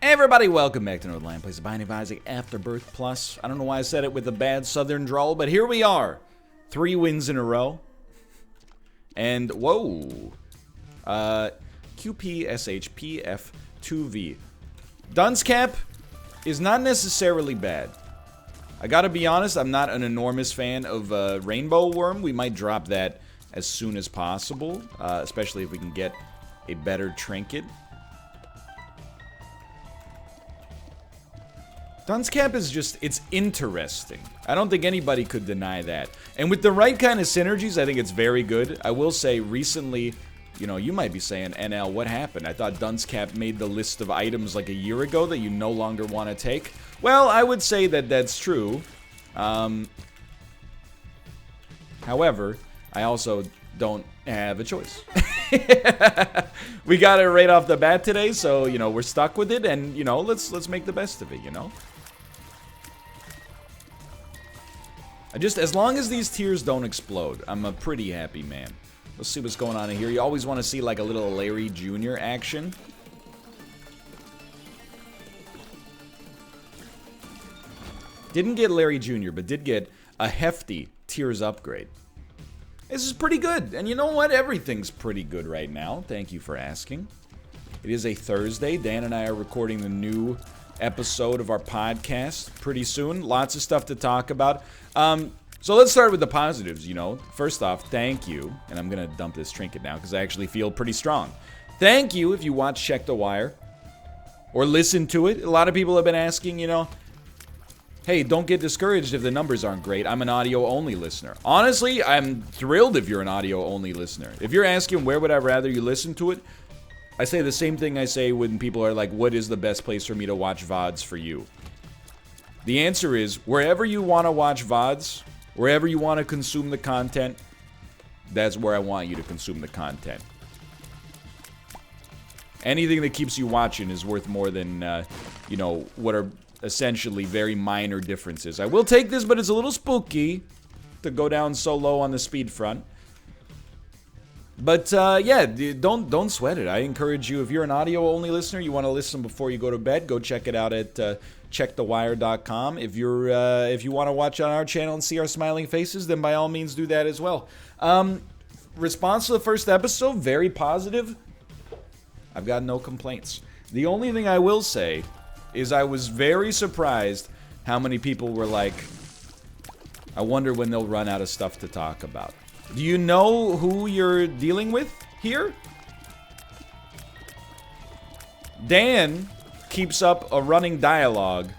Hey everybody, welcome back to Northernlion Plays the Binding of Isaac Afterbirth Plus. I don't know why I said it with a bad southern drawl, but here we are. 3 wins in a row. And, whoa. QPSHPF2V. Dunce Cap is not necessarily bad. I gotta be honest, I'm not an enormous fan of Rainbow Worm. We might drop that as soon as possible, especially if we can get a better trinket. Dunce Cap is just, it's interesting. I don't think anybody could deny that. And with the right kind of synergies, I think it's very good. I will say, recently, you know, you might be saying, NL, what happened? I thought Dunce Cap made the list of items like a year ago that you no longer want to take. Well, I would say that that's true. However, I also don't have a choice. We got it right off the bat today, so, you know, we're stuck with it, and, you know, let's make the best of it, you know? As long as these tiers don't explode, I'm a pretty happy man. Let's see what's going on in here. You always want to see, like, a little Larry Jr. action. Didn't get Larry Jr., but did get a hefty tiers upgrade. This is pretty good. And you know what? Everything's pretty good right now. Thank you for asking. It is a Thursday. Dan and I are recording the new episode of our podcast pretty soon. Lots of stuff to talk about. So let's start with the positives, you know. First off, thank you. And I'm going to dump this trinket now because I actually feel pretty strong. Thank you if you watch Check the Wire or listen to it. A lot of people have been asking, you know, hey, don't get discouraged if the numbers aren't great. I'm an audio-only listener. Honestly, I'm thrilled if you're an audio-only listener. If you're asking where would I rather you listen to it, I say the same thing I say when people are like, what is the best place for me to watch VODs for you? The answer is, wherever you want to watch VODs, wherever you want to consume the content, that's where I want you to consume the content. Anything that keeps you watching is worth more than, you know, what are essentially very minor differences. I will take this, but it's a little spooky to go down so low on the speed front. But, yeah, don't sweat it. I encourage you, if you're an audio-only listener, you want to listen before you go to bed, go check it out at checkthewire.com. If you want to watch on our channel and see our smiling faces, then by all means do that as well. Response to the first episode, very positive. I've got no complaints. The only thing I will say is I was very surprised how many people were like, I wonder when they'll run out of stuff to talk about. Do you know who you're dealing with here? Dan keeps up a running dialogue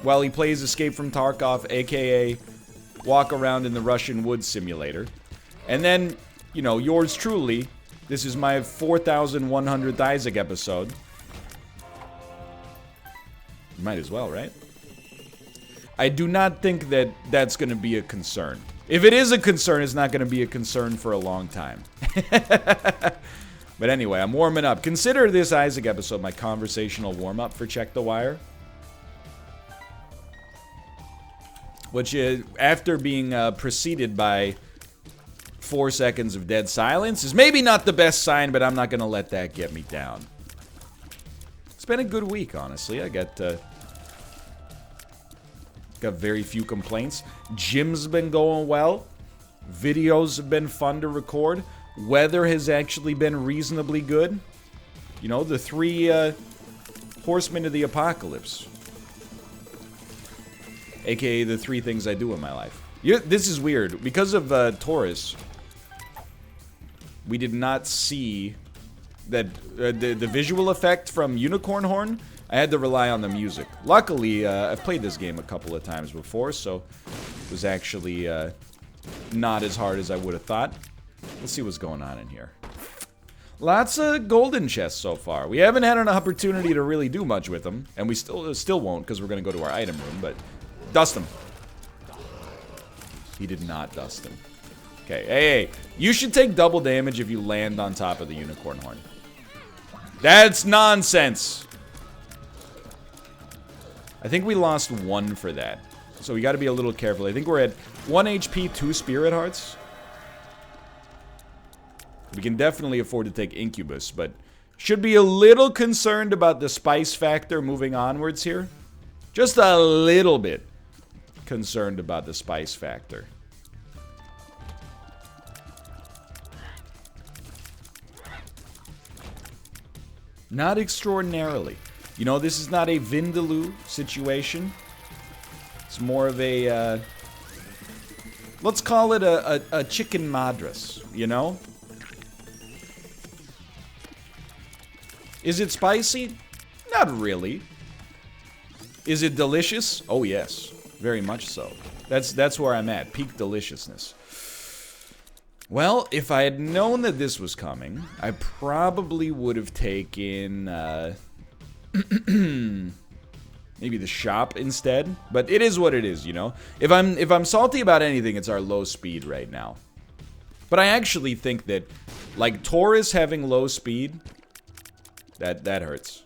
while he plays Escape from Tarkov, aka Walk Around in the Russian Woods Simulator. And then, you know, yours truly, this is my 4,100th Isaac episode. Might as well, right? I do not think that that's going to be a concern. If it is a concern, it's not going to be a concern for a long time. But anyway, I'm warming up. Consider this Isaac episode my conversational warm-up for Check the Wire. Which is, after being preceded by 4 seconds of dead silence, is maybe not the best sign, but I'm not going to let that get me down. It's been a good week, honestly. I got very few complaints. Gym's been going well. Videos have been fun to record. Weather has actually been reasonably good. You know, the 3 horsemen of the apocalypse. AKA the 3 things I do in my life. This is weird. Because of Taurus, we did not see that the visual effect from Unicorn Horn. I had to rely on the music. Luckily, I've played this game a couple of times before, so it was actually not as hard as I would have thought. Let's see what's going on in here. Lots of golden chests so far. We haven't had an opportunity to really do much with them, and we still won't because we're going to go to our item room, but dust them. He did not dust them. Okay, hey, you should take double damage if you land on top of the Unicorn Horn. That's nonsense. I think we lost 1 for that. So we got to be a little careful. I think we're at 1 HP, 2 Spirit Hearts. We can definitely afford to take Incubus, but Should be a little concerned about the spice factor moving onwards here. Just a little bit concerned about the spice factor. Not extraordinarily. You know, this is not a Vindaloo situation. It's more of a, let's call it a chicken madras, you know? Is it spicy? Not really. Is it delicious? Oh yes, very much so. That's where I'm at, peak deliciousness. Well, if I had known that this was coming, I probably would have taken maybe the shop instead. But it is what it is, you know. If I'm salty about anything, it's our low speed right now. But I actually think that, like, Taurus having low speed, that hurts.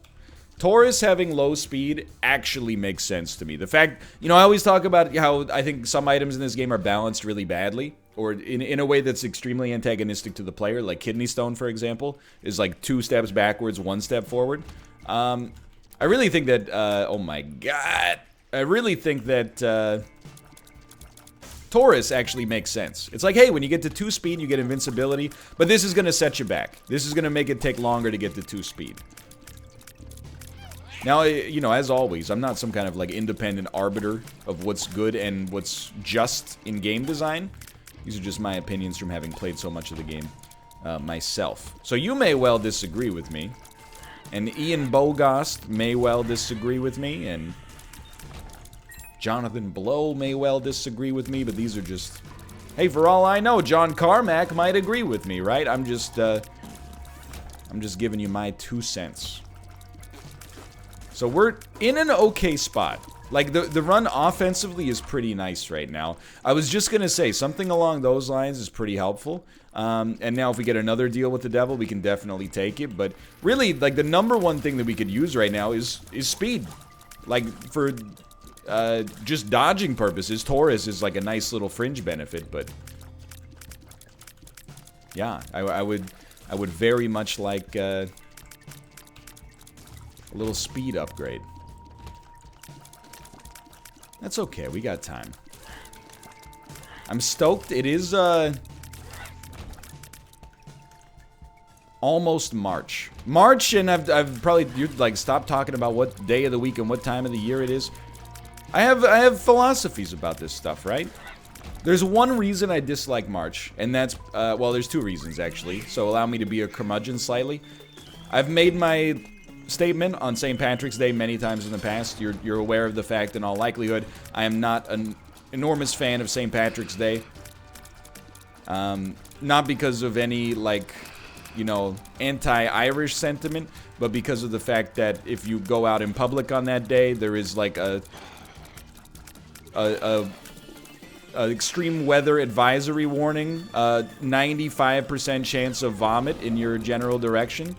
Taurus having low speed actually makes sense to me. The fact, you know, I always talk about how I think some items in this game are balanced really badly, or in a way that's extremely antagonistic to the player, like Kidney Stone, for example, is like 2 steps backwards, 1 step forward. I really think that, oh my god, I really think that Taurus actually makes sense. It's like, hey, when you get to 2 speed, you get invincibility, but this is going to set you back. This is going to make it take longer to get to 2 speed. Now, you know, as always, I'm not some kind of, like, independent arbiter of what's good and what's just in game design. These are just my opinions from having played so much of the game myself. So you may well disagree with me, and Ian Bogost may well disagree with me, and Jonathan Blow may well disagree with me, but these are just... Hey, for all I know, John Carmack might agree with me, right? I'm just giving you my 2 cents. So we're in an okay spot. Like, the run offensively is pretty nice right now. I was just going to say, something along those lines is pretty helpful. And now if we get another deal with the devil, we can definitely take it. But really, like, the number one thing that we could use right now is speed. Like, for just dodging purposes, Taurus is like a nice little fringe benefit. But yeah, I would very much like a little speed upgrade. That's okay, we got time. I'm stoked. It is almost March. March, and I've probably like stopped talking about what day of the week and what time of the year it is. I have philosophies about this stuff, right? There's one reason I dislike March, and that's well, there's 2 reasons actually. So allow me to be a curmudgeon slightly. I've made my statement on St. Patrick's Day many times in the past. You're aware of the fact, in all likelihood, I am not an enormous fan of St. Patrick's Day. Not because of any, like, you know, anti-Irish sentiment, but because of the fact that if you go out in public on that day, there is like a extreme weather advisory warning, 95% chance of vomit in your general direction.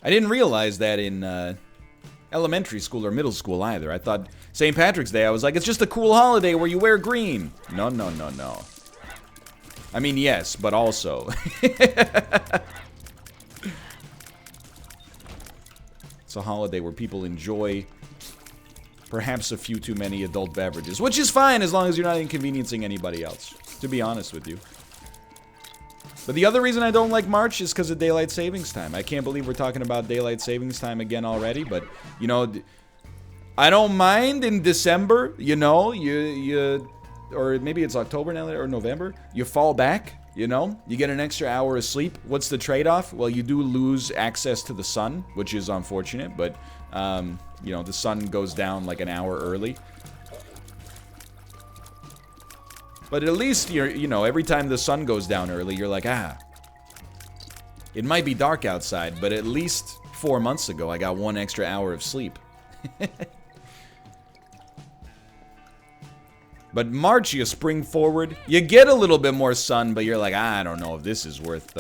I didn't realize that in elementary school or middle school either. I thought St. Patrick's Day, I was like, it's just a cool holiday where you wear green. No, no, no, no. I mean, yes, but also. It's a holiday where people enjoy perhaps a few too many adult beverages, which is fine as long as you're not inconveniencing anybody else, to be honest with you. But the other reason I don't like March is because of daylight savings time. I can't believe we're talking about daylight savings time again already, but, you know, I don't mind in December, you know, you or maybe it's October now, or November, you fall back, you know, you get an extra hour of sleep. What's the trade-off? Well, you do lose access to the sun, which is unfortunate, but, you know, the sun goes down like an hour early. But at least, you know, every time the sun goes down early, you're like, ah, it might be dark outside, but at least 4 months ago, I got 1 extra hour of sleep. But March, you spring forward, you get a little bit more sun, but you're like, I don't know if this is worth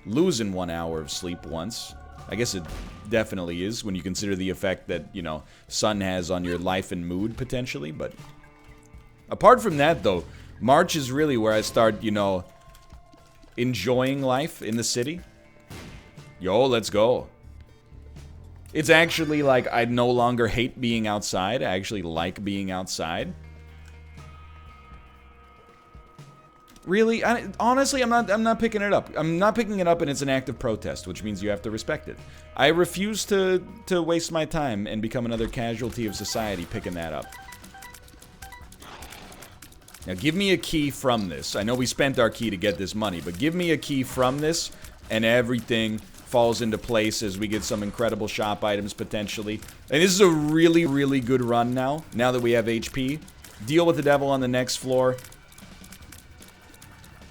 losing 1 hour of sleep once. I guess it definitely is when you consider the effect that, you know, sun has on your life and mood, potentially, but... Apart from that, though, March is really where I start, you know, enjoying life in the city. Yo, let's go. It's actually like I no longer hate being outside. I actually like being outside. Really? Honestly, I'm not picking it up. I'm not picking it up, and it's an act of protest, which means you have to respect it. I refuse to waste my time and become another casualty of society picking that up. Now, give me a key from this. I know we spent our key to get this money, but give me a key from this, and everything falls into place as we get some incredible shop items, potentially. And this is a really, really good run now that we have HP. Deal with the devil on the next floor.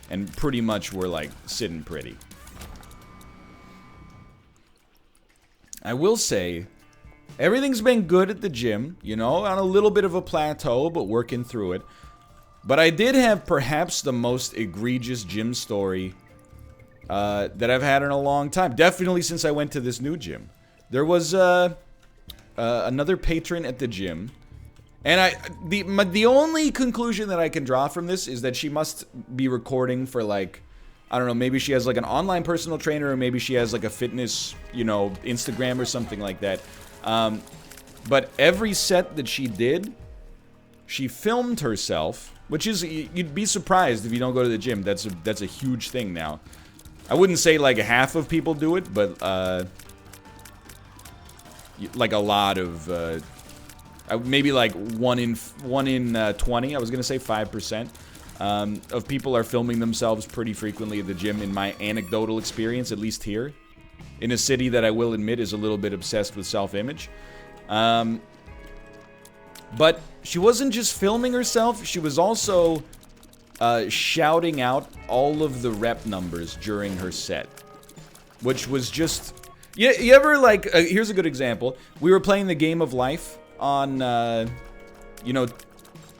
And pretty much we're, like, sitting pretty. I will say, everything's been good at the gym, you know, on a little bit of a plateau, but working through it. But I did have perhaps the most egregious gym story that I've had in a long time. Definitely since I went to this new gym. There was another patron at the gym. And the only conclusion that I can draw from this is that she must be recording for, like, I don't know, maybe she has like an online personal trainer, or maybe she has like a fitness, you know, Instagram or something like that. But every set that she did, she filmed herself, which is, you'd be surprised if you don't go to the gym. That's a huge thing now. I wouldn't say like half of people do it, but like a lot of maybe like 1 in 20. I was gonna say 5%. Of people are filming themselves pretty frequently at the gym, in my anecdotal experience, at least here. In a city that I will admit is a little bit obsessed with self-image. But she wasn't just filming herself, she was also shouting out all of the rep numbers during her set. Which was just... You ever, like... here's a good example. We were playing the Game of Life on, you know...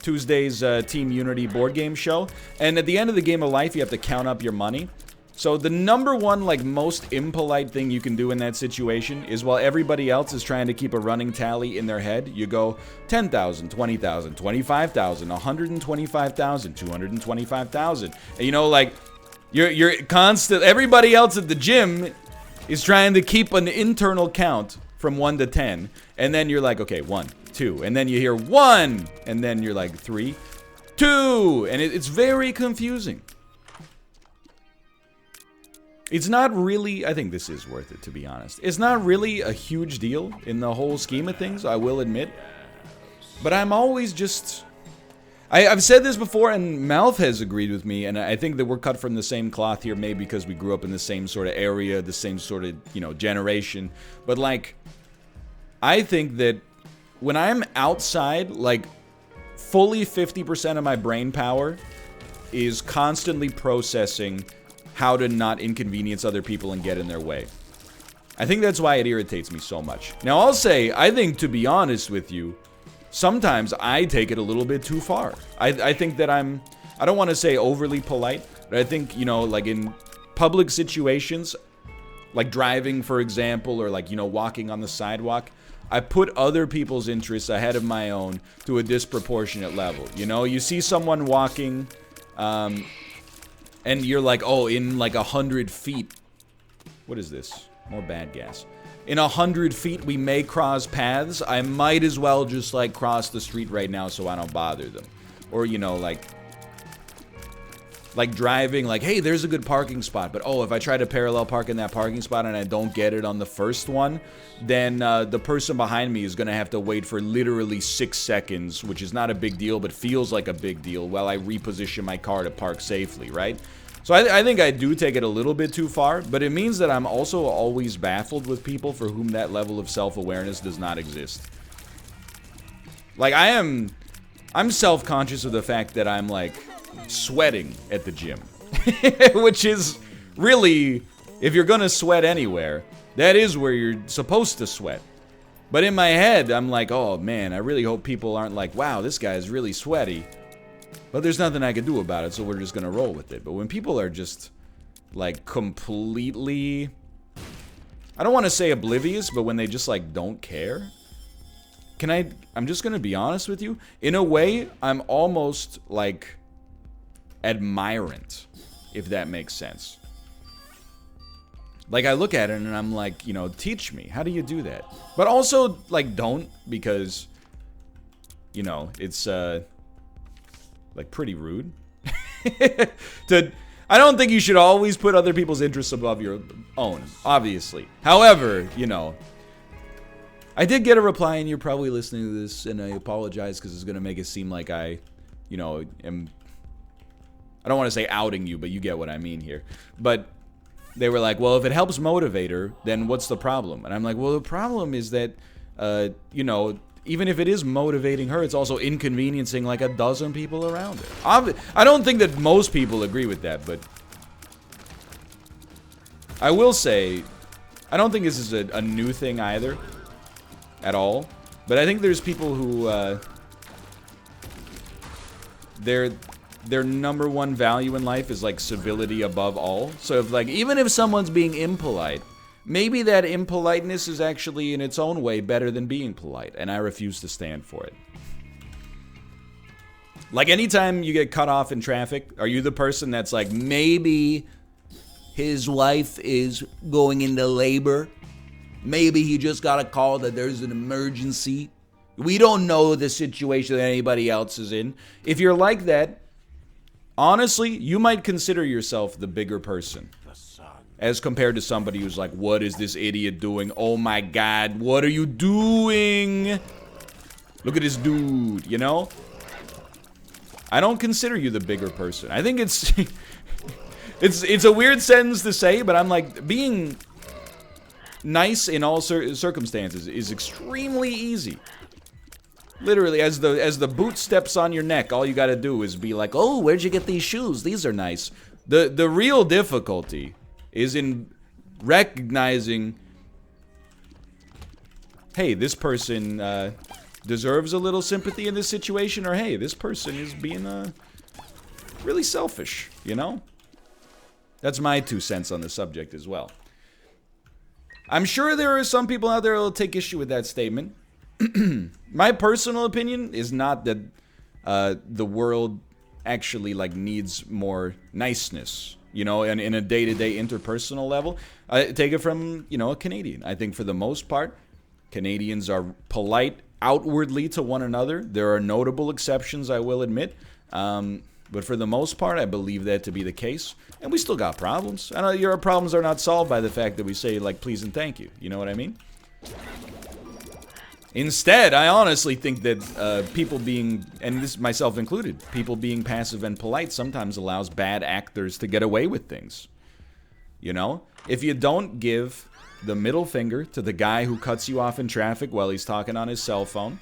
Tuesday's Team Unity board game show, and at the end of the Game of Life you have to count up your money. So the number one, like, most impolite thing you can do in that situation is, while everybody else is trying to keep a running tally in their head, you go 10,000, 20,000, 25,000, 125,000, 225,000. And you know, like, you're constant. Everybody else at the gym is trying to keep an internal count from 1 to 10, and then you're like, okay, 1, 2, and then you hear 1, and then you're like 3, 2, and it's very confusing. It's not really, I think this is worth it, to be honest. It's not really a huge deal in the whole scheme of things, I will admit. But I'm always just... I've said this before, and Malf has agreed with me, and I think that we're cut from the same cloth here, maybe because we grew up in the same sort of area, the same sort of, you know, generation. But, like, I think that when I'm outside, like, fully 50% of my brain power is constantly processing how to not inconvenience other people and get in their way. I think that's why it irritates me so much. Now, I'll say, I think, to be honest with you, sometimes I take it a little bit too far. I think that I don't want to say overly polite, but I think, you know, like in public situations, like driving, for example, or like, you know, walking on the sidewalk, I put other people's interests ahead of my own to a disproportionate level. You know, you see someone walking, and you're like, oh, in like 100 feet. What is this? More bad gas. In 100 feet, we may cross paths. I might as well just, like, cross the street right now so I don't bother them. Or, you know, like driving, like, hey, there's a good parking spot. But, oh, if I try to parallel park in that parking spot and I don't get it on the first one, then the person behind me is going to have to wait for literally 6 seconds, which is not a big deal, but feels like a big deal, while I reposition my car to park safely, right? So I think I do take it a little bit too far, but it means that I'm also always baffled with people for whom that level of self-awareness does not exist. Like, I'm self-conscious of the fact that I'm, like, sweating at the gym. Which is really, if you're gonna sweat anywhere, that is where you're supposed to sweat. But in my head, I'm like, oh man, I really hope people aren't like, wow, this guy is really sweaty. But there's nothing I can do about it, so we're just gonna roll with it. But when people are just, like, completely... I don't want to say oblivious, but when they just, like, don't care... I'm just gonna be honest with you. In a way, I'm almost, like, admirant, if that makes sense. Like, I look at it and I'm like, you know, teach me. How do you do that? But also, like, don't, because, you know, it's, like, pretty rude. I don't think you should always put other people's interests above your own, obviously. However, you know, I did get a reply, and you're probably listening to this, and I apologize because it's going to make it seem like I, you know, am, I don't want to say outing you, but you get what I mean here. But they were like, well, if it helps motivate her, then what's the problem? And I'm like, well, the problem is that, you know, even if it is motivating her, it's also inconveniencing like a dozen people around her. I don't think that most people agree with that, but I will say, I don't think this is a new thing either, at all. But I think there's people who, their number one value in life is like civility above all. So if like, even if someone's being impolite, maybe that impoliteness is actually in its own way better than being polite, and I refuse to stand for it. Like anytime you get cut off in traffic, are you the person that's like, maybe his wife is going into labor? Maybe he just got a call that there's an emergency. We don't know the situation that anybody else is in. If you're like that, honestly, you might consider yourself the bigger person. As compared to somebody who's like, what is this idiot doing? Oh my god, what are you doing? Look at this dude, you know? I don't consider you the bigger person. I think it's... it's a weird sentence to say, but I'm like, being nice in all circumstances is extremely easy. Literally, as the boot steps on your neck, all you gotta do is be like, oh, where'd you get these shoes? These are nice. The real difficulty is in recognizing, hey, this person deserves a little sympathy in this situation, or hey, this person is being really selfish, you know? That's my 2 cents on the subject as well. I'm sure there are some people out there who will take issue with that statement. My personal opinion is not that the world actually like needs more niceness, you know, and in a day-to-day interpersonal level. I take it from, you know, a Canadian. I think for the most part, Canadians are polite outwardly to one another. There are notable exceptions, I will admit. But for the most part, I believe that to be the case. And we still got problems. I know your problems are not solved by the fact that we say, like, please and thank you. You know what I mean? Instead, I honestly think that people being, and this myself included, people being passive and polite sometimes allows bad actors to get away with things. You know? If you don't give the middle finger to the guy who cuts you off in traffic while he's talking on his cell phone,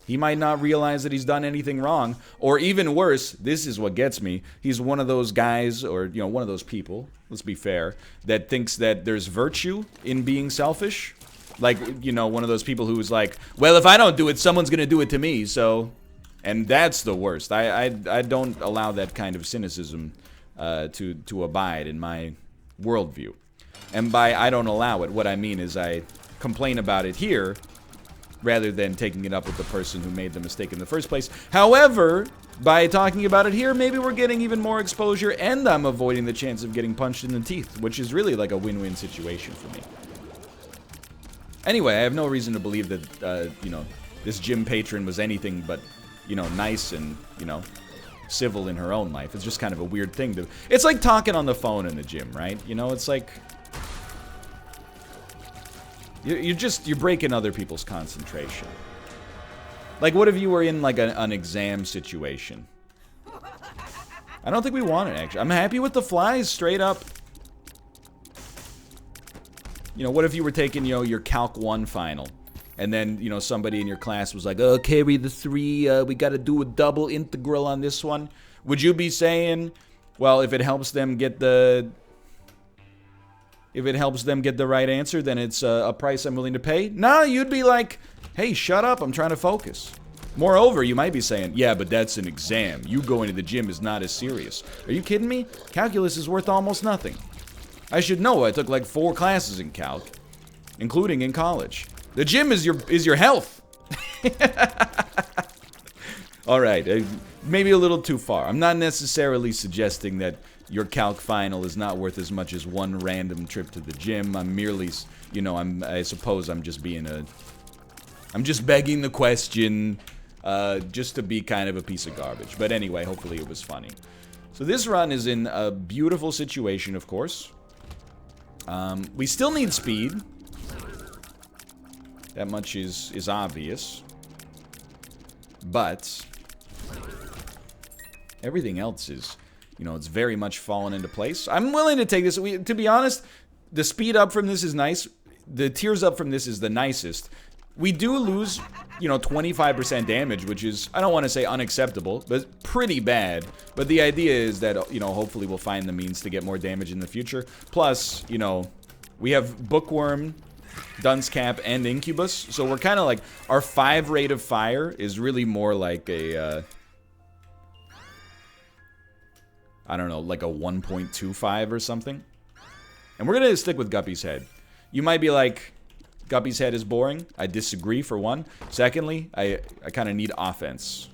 he might not realize that he's done anything wrong. Or even worse, this is what gets me, he's one of those guys, or, you know, one of those people, let's be fair, that thinks that there's virtue in being selfish. Like, you know, one of those people who's like, well, if I don't do it, someone's gonna do it to me, so... And that's the worst. I don't allow that kind of cynicism to abide in my worldview. And by I don't allow it, what I mean is I complain about it here, rather than taking it up with the person who made the mistake in the first place. However, by talking about it here, maybe we're getting even more exposure, and I'm avoiding the chance of getting punched in the teeth, which is really like a win-win situation for me. Anyway, I have no reason to believe that, you know, this gym patron was anything but, you know, nice and, you know, civil in her own life. It's just kind of a weird thing to... It's like talking on the phone in the gym, right? You know, it's like... You're breaking other people's concentration. Like, what if you were in, like, an exam situation? I don't think we want it, actually. I'm happy with the flies, straight up. You know, what if you were taking, you know, your Calc 1 final, and then, you know, somebody in your class was like, oh, carry the 3, we gotta do a double integral on this one. Would you be saying, well, if it helps them get the... If it helps them get the right answer, then it's a price I'm willing to pay? No, you'd be like, hey, shut up, I'm trying to focus. Moreover, you might be saying, yeah, but that's an exam. You going to the gym is not as serious. Are you kidding me? Calculus is worth almost nothing. I should know, I took like 4 classes in calc, including in college. The gym is your health. All right, maybe a little too far. I'm not necessarily suggesting that your calc final is not worth as much as one random trip to the gym. I'm merely, you know, I suppose I'm just being I'm just begging the question, just to be kind of a piece of garbage. But anyway, hopefully it was funny. So this run is in a beautiful situation, of course. We still need speed. That much is obvious. But everything else is, you know, it's very much fallen into place. I'm willing to take this. To be honest, the speed up from this is nice. The tears up from this is the nicest. We do lose, you know, 25% damage, which is, I don't want to say unacceptable, but pretty bad. But the idea is that, you know, hopefully we'll find the means to get more damage in the future. Plus, you know, we have Bookworm, Dunce Cap, and Incubus. So we're kind of like, our 5 rate of fire is really more like a, I don't know, like a 1.25 or something. And we're going to stick with Guppy's Head. You might be like, Guppy's Head is boring. I disagree, for one. Secondly, I kind of need offense.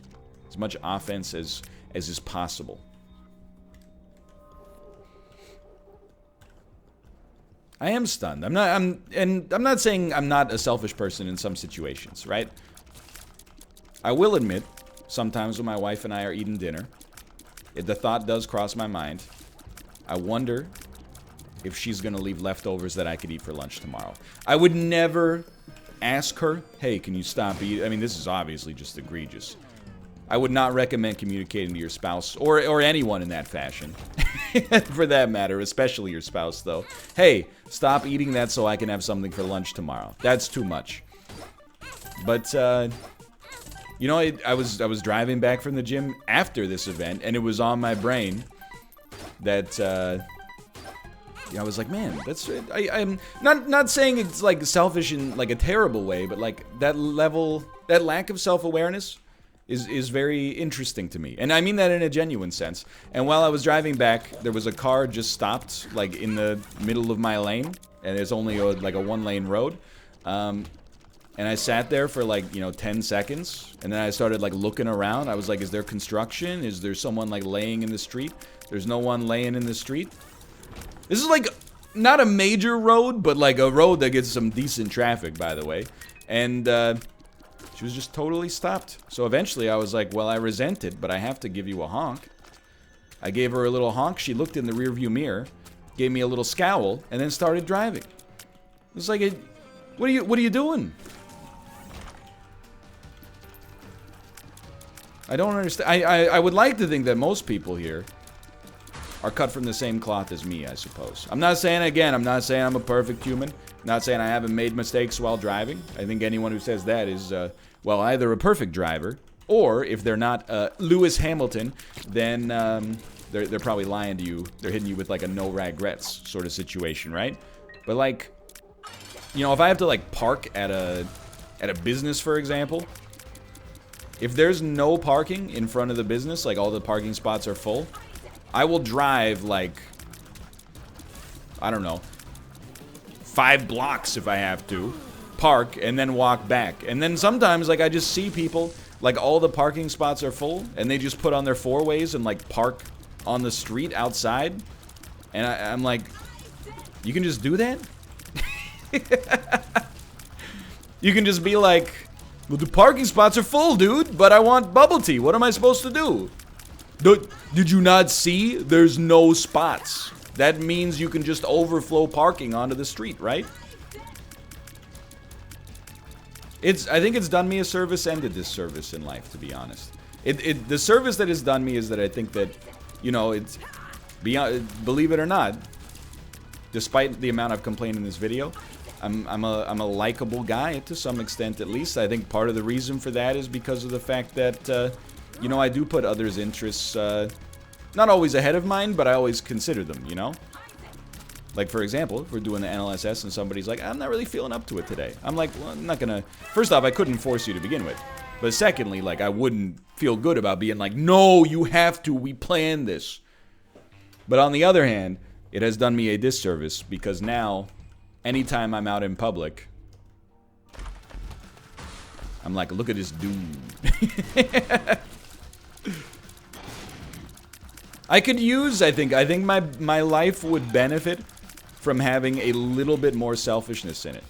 As much offense as is possible. I am stunned. I'm not saying I'm not a selfish person in some situations, right? I will admit, sometimes when my wife and I are eating dinner, the thought does cross my mind. I wonder if she's gonna leave leftovers that I could eat for lunch tomorrow. I would never ask her, hey, can you stop eating? I mean, this is obviously just egregious. I would not recommend communicating to your spouse, or anyone in that fashion. For that matter, especially your spouse, though. Hey, stop eating that so I can have something for lunch tomorrow. That's too much. But, you know, I was driving back from the gym after this event, and it was on my brain that, I was like, man, that's, I'm not saying it's like selfish in like a terrible way, but like that lack of self-awareness is very interesting to me. And I mean that in a genuine sense. And while I was driving back, there was a car just stopped like in the middle of my lane, and it's only like a 1-lane road. And I sat there for like, you know, 10 seconds, and then I started like looking around. I was like, is there construction? Is there someone like laying in the street? There's no one laying in the street. This is like, not a major road, but like a road that gets some decent traffic, by the way. And, she was just totally stopped. So eventually I was like, well, I resent it, but I have to give you a honk. I gave her a little honk. She looked in the rearview mirror, gave me a little scowl, and then started driving. It was like, what are you doing? I don't understand. I would like to think that most people here are cut from the same cloth as me, I suppose. I'm not saying, again, I'm not saying I'm a perfect human. I'm not saying I haven't made mistakes while driving. I think anyone who says that is, well, either a perfect driver, or if they're not Lewis Hamilton, then they're probably lying to you. They're hitting you with like a no regrets sort of situation, right? But like, you know, if I have to like park at a business, for example, if there's no parking in front of the business, like all the parking spots are full, I will drive like, I don't know, 5 blocks if I have to, park, and then walk back. And then sometimes, like, I just see people, like, all the parking spots are full, and they just put on their 4-ways and, like, park on the street outside. And I'm like, you can just do that? You can just be like, well, the parking spots are full, dude, but I want bubble tea. What am I supposed to do? Did you not see? There's no spots. That means you can just overflow parking onto the street, right? I think it's done me a service and a disservice in life, to be honest. The service that it's done me is that I think that, you know, it's beyond, believe it or not, despite the amount I've complained in this video, I'm a likable guy to some extent, at least. I think part of the reason for that is because of the fact that, you know, I do put others' interests, not always ahead of mine, but I always consider them, you know? Like, for example, if we're doing the NLSS and somebody's like, I'm not really feeling up to it today. I'm like, well, I'm not gonna... First off, I couldn't force you to begin with. But secondly, like, I wouldn't feel good about being like, no, you have to, we planned this. But on the other hand, it has done me a disservice because now, anytime I'm out in public, I'm like, look at this dude. I could use, I think my life would benefit from having a little bit more selfishness in it.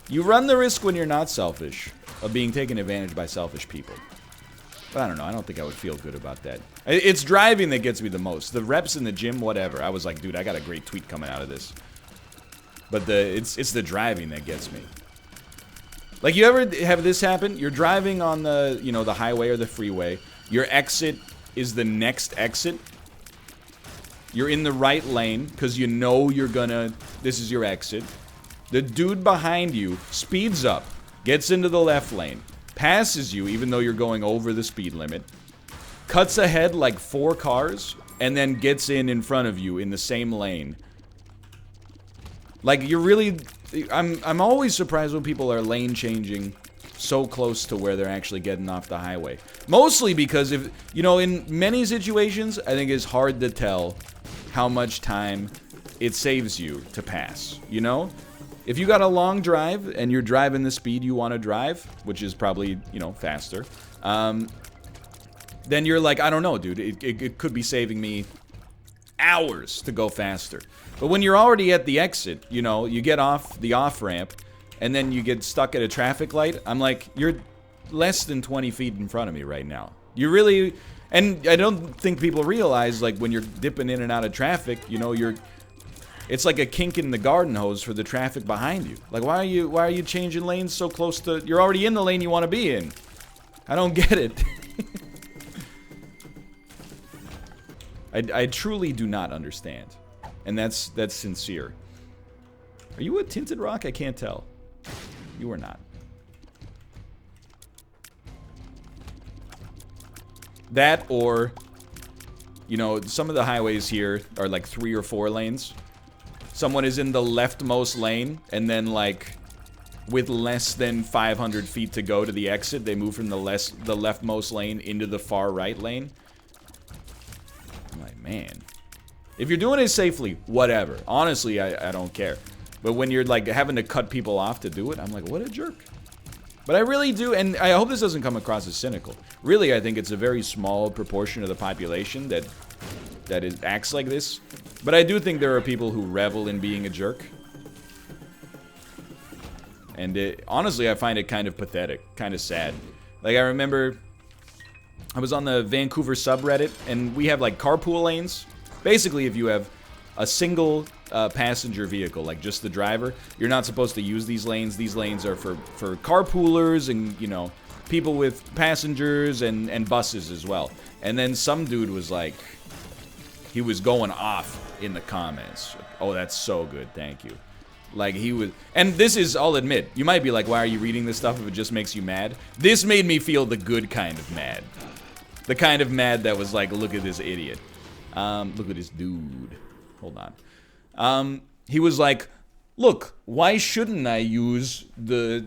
You run the risk when you're not selfish of being taken advantage by selfish people. But I don't know, I don't think I would feel good about that. It's driving that gets me the most. The reps in the gym, whatever. I was like, dude, I got a great tweet coming out of this. But it's the driving that gets me. Like, you ever have this happen? You're driving on the, you know, the highway or the freeway. Your exit is the next exit. You're in the right lane because you know you're gonna, this is your exit. The dude behind you speeds up, gets into the left lane, passes you even though you're going over the speed limit, cuts ahead like 4 cars, and then gets in front of you in the same lane. Like, you're really, I'm always surprised when people are lane changing so close to where they're actually getting off the highway. Mostly because, if you know, in many situations, I think it's hard to tell how much time it saves you to pass, you know? If you got a long drive and you're driving the speed you want to drive, which is probably, you know, faster, then you're like, I don't know, dude, it could be saving me hours to go faster. But when you're already at the exit, you know, you get off the off-ramp, and then you get stuck at a traffic light, I'm like, you're less than 20 feet in front of me right now. You really, and I don't think people realize, like, when you're dipping in and out of traffic, you know, it's like a kink in the garden hose for the traffic behind you. Like, why are you changing lanes so close to, you're already in the lane you want to be in. I don't get it. I truly do not understand. And that's sincere. Are you a tinted rock? I can't tell. You are not. That, or, you know, some of the highways here are like 3 or 4 lanes. Someone is in the leftmost lane, and then, like, with less than 500 feet to go to the exit, they move from the leftmost lane into the far right lane. I'm like, man. If you're doing it safely, whatever. Honestly, I don't care. But when you're, like, having to cut people off to do it, I'm like, what a jerk. But I really do, and I hope this doesn't come across as cynical. Really, I think it's a very small proportion of the population that acts like this. But I do think there are people who revel in being a jerk. And honestly, I find it kind of pathetic, kind of sad. Like, I remember I was on the Vancouver subreddit, and we have, like, carpool lanes. Basically, if you have a single passenger vehicle, like just the driver, you're not supposed to use these lanes. These lanes are for carpoolers and, you know, people with passengers and buses as well. And then some dude was like, he was going off in the comments. Oh, that's so good, thank you. Like, he was, and this is, I'll admit, you might be like, why are you reading this stuff if it just makes you mad? This made me feel the good kind of mad. The kind of mad that was like, look at this idiot. Look at this dude. Hold on. He was like, look, why shouldn't I use the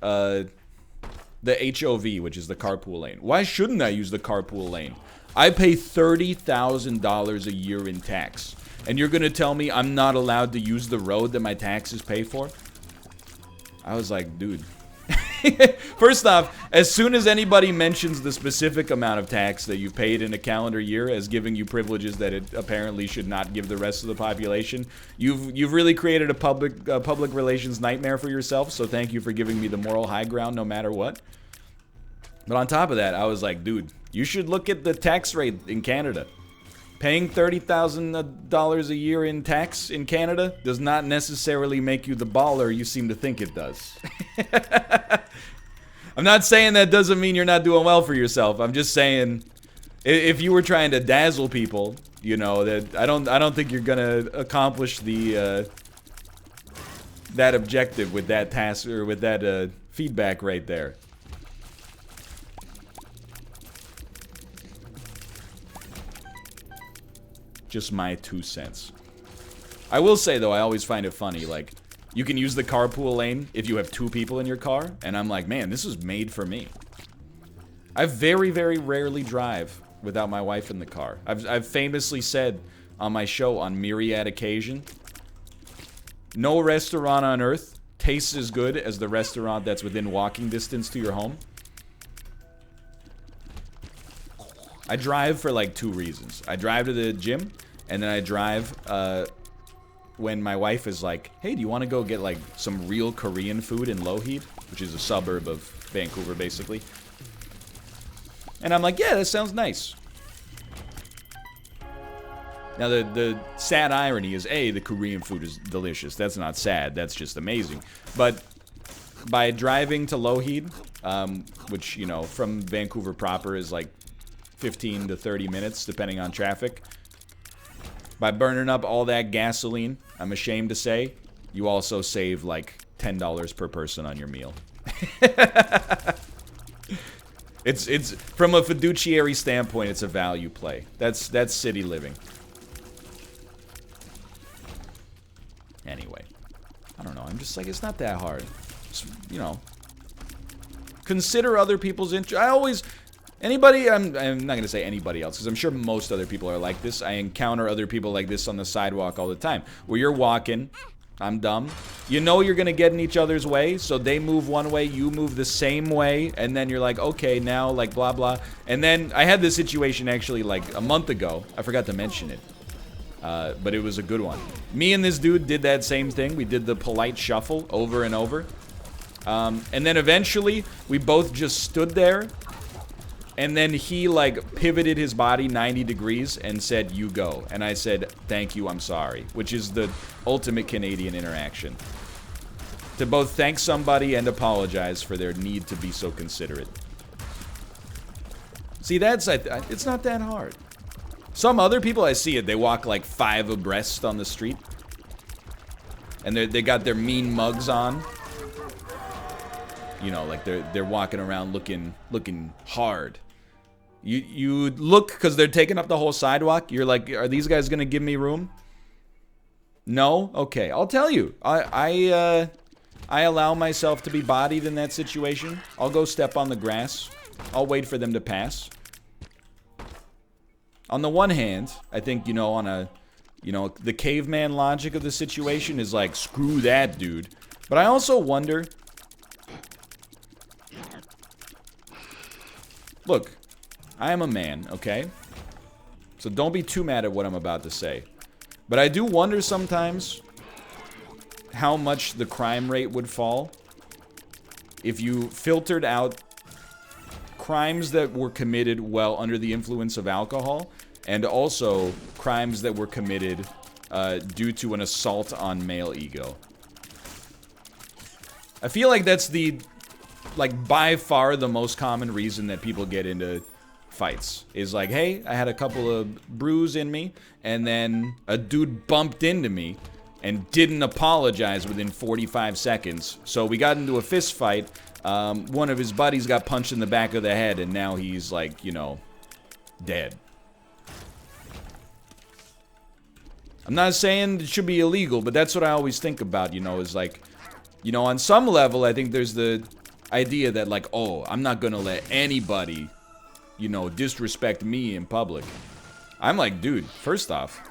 HOV, which is the carpool lane? Why shouldn't I use the carpool lane? I pay $30,000 a year in tax. And you're gonna tell me I'm not allowed to use the road that my taxes pay for? I was like, dude. First off, as soon as anybody mentions the specific amount of tax that you've paid in a calendar year as giving you privileges that it apparently should not give the rest of the population, you've really created a public relations nightmare for yourself, so thank you for giving me the moral high ground no matter what. But on top of that, I was like, dude, you should look at the tax rate in Canada. Paying $30,000 a year in tax in Canada does not necessarily make you the baller you seem to think it does. I'm not saying that doesn't mean you're not doing well for yourself. I'm just saying, if you were trying to dazzle people, you know, that I don't think you're gonna accomplish the that objective with that task or with that feedback right there. Just my 2 cents. I will say, though, I always find it funny, like, you can use the carpool lane if you have 2 people in your car, and I'm like, man, this is made for me. I very, very rarely drive without my wife in the car. I've famously said on my show on myriad occasion, no restaurant on earth tastes as good as the restaurant that's within walking distance to your home. I drive for like 2 reasons. I drive to the gym, and then I drive when my wife is like, hey, do you want to go get like some real Korean food in Lougheed, which is a suburb of Vancouver, basically. And I'm like, yeah, that sounds nice. Now, the sad irony is, A, the Korean food is delicious. That's not sad. That's just amazing. But by driving to Lougheed, which, you know, from Vancouver proper is like 15 to 30 minutes, depending on traffic, by burning up all that gasoline, I'm ashamed to say, you also save like $10 per person on your meal. It's from a fiduciary standpoint, it's a value play. That's city living. Anyway, I don't know. I'm just like, it's not that hard. Just, you know, consider other people's interest. I always, anybody, I'm not gonna say anybody else, because I'm sure most other people are like this. I encounter other people like this on the sidewalk all the time, where you're walking. I'm dumb. You know you're gonna get in each other's way, so they move one way, you move the same way, and then you're like, okay, now, like, blah, blah. And then, I had this situation actually, like, a month ago. I forgot to mention it. But it was a good one. Me and this dude did that same thing. We did the polite shuffle over and over. And then eventually, we both just stood there. And then he, like, pivoted his body 90 degrees and said, you go. And I said, thank you, I'm sorry. Which is the ultimate Canadian interaction. To both thank somebody and apologize for their need to be so considerate. See, that's, it's not that hard. Some other people, I see it, they walk like 5 abreast on the street. And they got their mean mugs on. You know, like they're walking around looking hard. You look, because they're taking up the whole sidewalk. You're like, are these guys going to give me room? No? Okay, I'll tell you. I allow myself to be bodied in that situation. I'll go step on the grass. I'll wait for them to pass. On the one hand, I think, you know, on a, you know, the caveman logic of the situation is like, screw that, dude. But I also wonder... Look, I am a man, okay? So don't be too mad at what I'm about to say. But I do wonder sometimes how much the crime rate would fall if you filtered out crimes that were committed while under the influence of alcohol, and also crimes that were committed due to an assault on male ego. I feel like that's the, like, by far the most common reason that people get into fights. Is like, hey, I had a couple of brews in me, and then a dude bumped into me and didn't apologize within 45 seconds. So we got into a fist fight. One of his buddies got punched in the back of the head, and now he's, like, you know, dead. I'm not saying it should be illegal, but that's what I always think about, you know, is like, you know, on some level, I think there's the idea that, like, oh, I'm not gonna let anybody, you know, disrespect me in public. I'm like, dude, first off,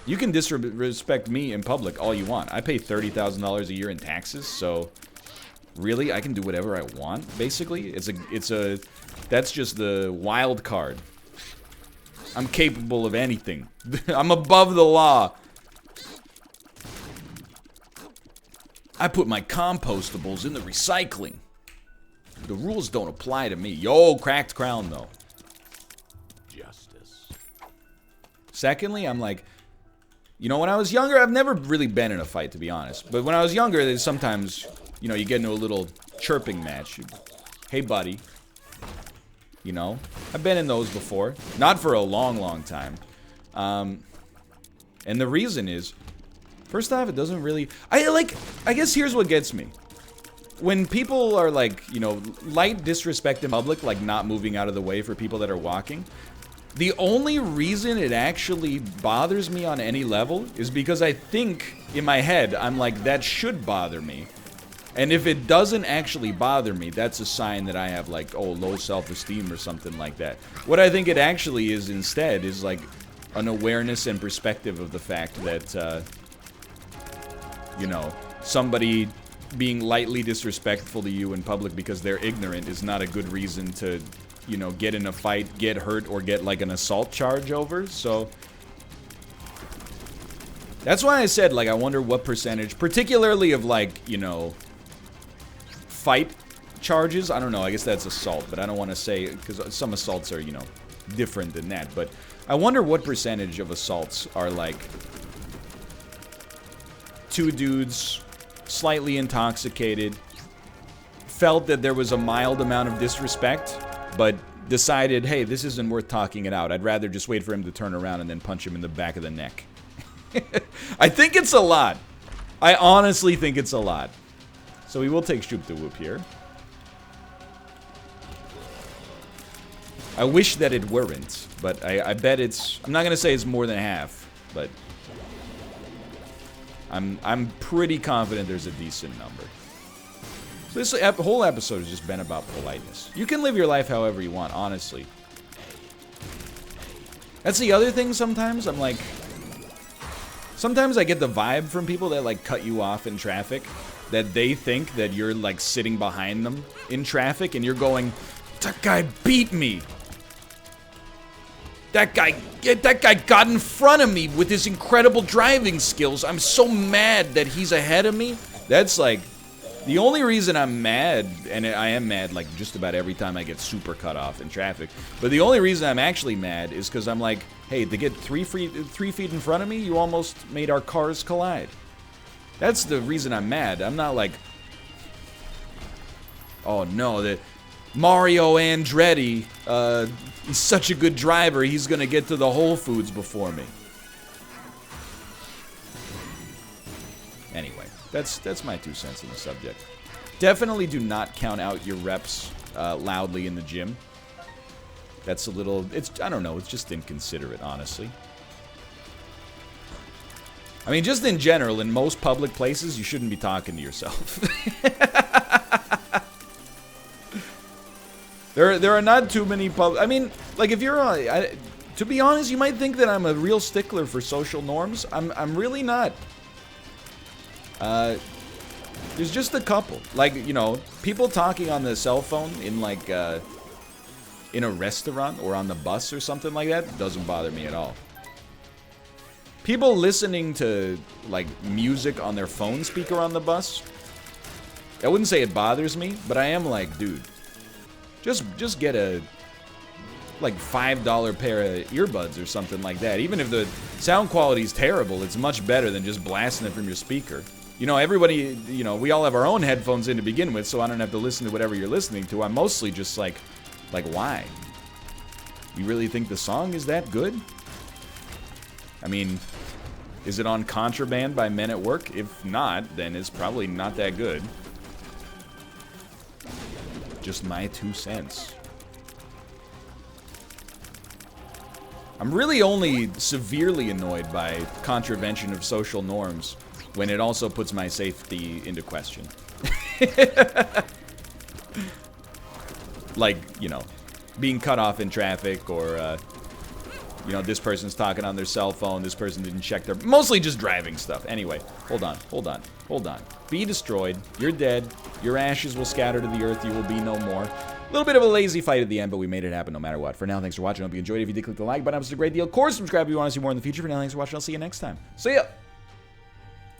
you can disrespect me in public all you want. I pay $30,000 a year in taxes, so... Really? I can do whatever I want, basically? That's just the wild card. I'm capable of anything. I'm above the law. I put my compostables in the recycling. The rules don't apply to me. Yo, cracked crown, though. Justice. Secondly, I'm like, you know, when I was younger, I've never really been in a fight, to be honest. But when I was younger, there's sometimes... You know, you get into a little chirping match. Hey, buddy. You know? I've been in those before. Not for a long, long time. And the reason is, first off, it doesn't really... I guess here's what gets me. When people are, like, you know, light disrespect in public, like not moving out of the way for people that are walking, the only reason it actually bothers me on any level is because I think, in my head, I'm like, that should bother me. And if it doesn't actually bother me, that's a sign that I have, like, oh, low self-esteem or something like that. What I think it actually is instead is, like, an awareness and perspective of the fact that, you know, somebody being lightly disrespectful to you in public because they're ignorant is not a good reason to you know, get in a fight, get hurt, or get like an assault charge over. So that's why I said, like, I wonder what percentage, particularly of, like, you know, fight charges. I don't know, I guess that's assault, but I don't want to say, because some assaults are, you know, different than that. But I wonder what percentage of assaults are, like, two dudes, slightly intoxicated, felt that there was a mild amount of disrespect, but decided, hey, this isn't worth talking it out. I'd rather just wait for him to turn around and then punch him in the back of the neck. I think it's a lot. I honestly think it's a lot. So we will take Shoop the Whoop here. I wish that it weren't, but I bet it's... I'm not going to say it's more than half, but... I'm pretty confident there's a decent number. So this whole episode has just been about politeness. You can live your life however you want, honestly. That's the other thing sometimes. I'm like... Sometimes I get the vibe from people that, like, cut you off in traffic, that they think that you're, like, sitting behind them in traffic, and you're going, that guy beat me. That guy got in front of me with his incredible driving skills. I'm so mad that he's ahead of me. That's, like, the only reason I'm mad, and I am mad, like, just about every time I get super cut off in traffic, but the only reason I'm actually mad is because I'm like, hey, to get 3 feet in front of me, you almost made our cars collide. That's the reason I'm mad. I'm not like, oh no, that Mario Andretti, he's such a good driver, he's gonna get to the Whole Foods before me. Anyway, that's my 2 cents on the subject. Definitely do not count out your reps loudly in the gym. That's a little, I don't know, it's just inconsiderate, honestly. I mean, just in general, in most public places, you shouldn't be talking to yourself. There are not too many I mean, like, if you're on, to be honest, you might think that I'm a real stickler for social norms. I'm really not. There's just a couple. Like, you know, people talking on the cell phone in, like, in a restaurant or on the bus or something like that doesn't bother me at all. People listening to, like, music on their phone speaker on the bus, I wouldn't say it bothers me, but I am like, dude, just get a, like, $5 pair of earbuds or something like that. Even if the sound quality is terrible, it's much better than just blasting it from your speaker. You know, everybody, you know, we all have our own headphones in to begin with, so I don't have to listen to whatever you're listening to. I'm mostly just like, why? You really think the song is that good? I mean, is it on contraband by Men at Work? If not, then it's probably not that good. Just my 2 cents. I'm really only severely annoyed by contravention of social norms when it also puts my safety into question. Like, you know, being cut off in traffic, or, you know, this person's talking on their cell phone, this person didn't check their... Mostly just driving stuff. Anyway, hold on. Be destroyed. You're dead. Your ashes will scatter to the earth. You will be no more. A little bit of a lazy fight at the end, but we made it happen no matter what. For now, thanks for watching. I hope you enjoyed it. If you did, click the like button. If you did, a great deal. Of course, subscribe if you want to see more in the future. For now, thanks for watching. I'll see you next time. See ya!